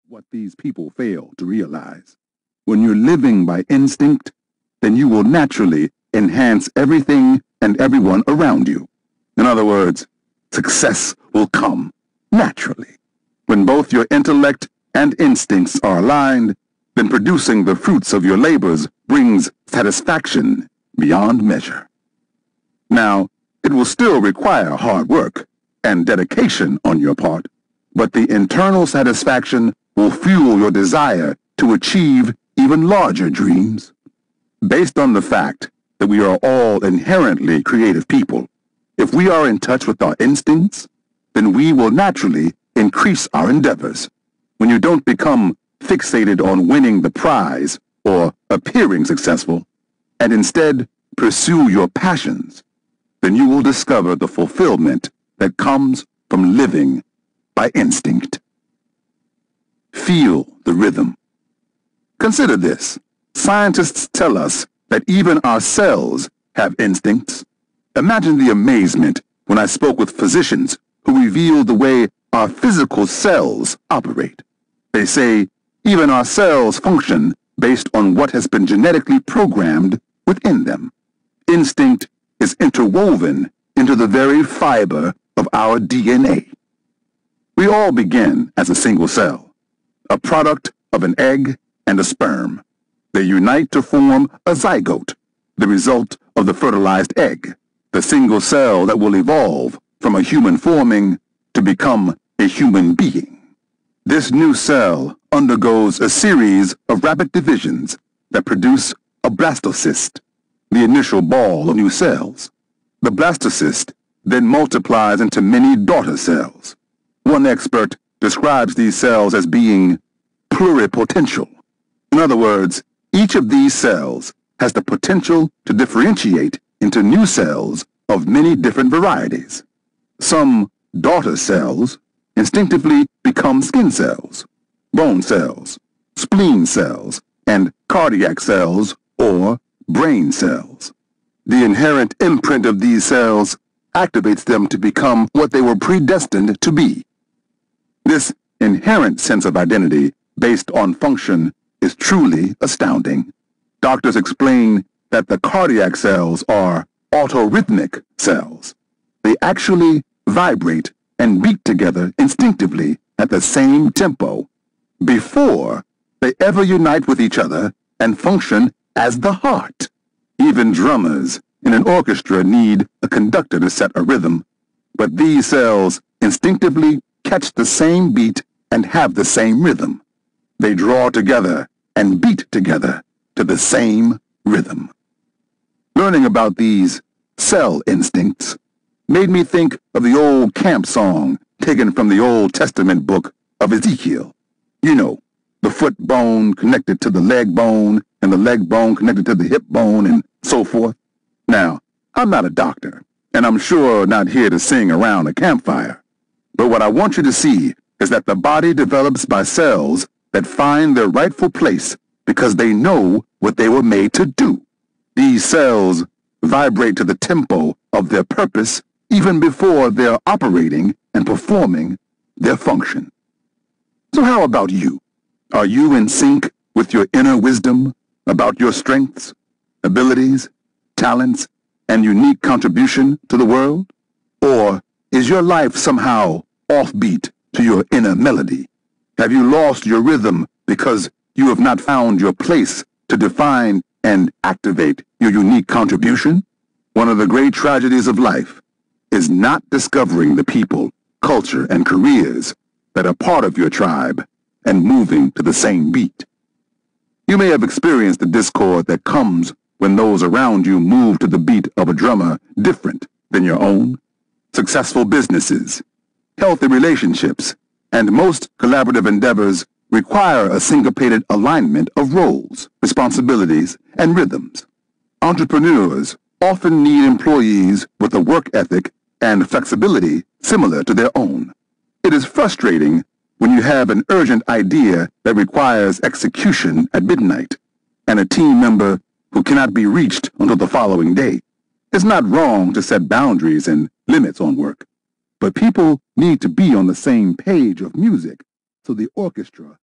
what these people fail to realize. When you're living by instinct, then you will naturally enhance everything and everyone around you. In other words, success will come naturally. When both your intellect and instincts are aligned, then producing the fruits of your labors brings satisfaction beyond measure. Now, it will still require hard work and dedication on your part, but the internal satisfaction will fuel your desire to achieve even larger dreams. Based on the fact that we are all inherently creative people, if we are in touch with our instincts, then we will naturally increase our endeavors. When you don't become fixated on winning the prize or appearing successful, and instead pursue your passions, then you will discover the fulfillment that comes from living by instinct. Feel the rhythm. Consider this. Scientists tell us that even our cells have instincts. Imagine the amazement when I spoke with physicians who revealed the way our physical cells operate. They say even our cells function based on what has been genetically programmed within them. Instinct is interwoven into the very fiber of our DNA. We all begin as a single cell, a product of an egg and a sperm. They unite to form a zygote, the result of the fertilized egg, the single cell that will evolve from a human forming to become a human being. This new cell undergoes a series of rapid divisions that produce a blastocyst, the initial ball of new cells. The blastocyst then multiplies into many daughter cells. One expert describes these cells as being pluripotential. In other words, each of these cells has the potential to differentiate into new cells of many different varieties. Some daughter cells instinctively become skin cells, bone cells, spleen cells, and cardiac cells or brain cells. The inherent imprint of these cells activates them to become what they were predestined to be. This inherent sense of identity based on function is truly astounding. Doctors explain that the cardiac cells are autorhythmic cells. They actually vibrate and beat together instinctively at the same tempo before they ever unite with each other and function as the heart. Even drummers in an orchestra need a conductor to set a rhythm, but these cells instinctively catch the same beat and have the same rhythm. They draw together and beat together to the same rhythm. Learning about these cell instincts made me think of the old camp song taken from the Old Testament book of Ezekiel. You know, the foot bone connected to the leg bone, and the leg bone connected to the hip bone, and so forth. Now, I'm not a doctor, and I'm sure not here to sing around a campfire. But what I want you to see is that the body develops by cells that find their rightful place because they know what they were made to do. These cells vibrate to the tempo of their purpose even before they're operating and performing their function. So how about you? Are you in sync with your inner wisdom about your strengths, abilities, talents, and unique contribution to the world? Or is your life somehow offbeat to your inner melody? Have you lost your rhythm because you have not found your place to define and activate your unique contribution? One of the great tragedies of life is not discovering the people, culture, and careers that are part of your tribe and moving to the same beat. You may have experienced the discord that comes when those around you move to the beat of a drummer different than your own. Successful businesses, healthy relationships, and most collaborative endeavors require a syncopated alignment of roles, responsibilities, and rhythms. Entrepreneurs often need employees with a work ethic and flexibility similar to their own. It is frustrating when you have an urgent idea that requires execution at midnight and a team member who cannot be reached until the following day. It's not wrong to set boundaries and limits on work, but people need to be on the same page of music so the orchestra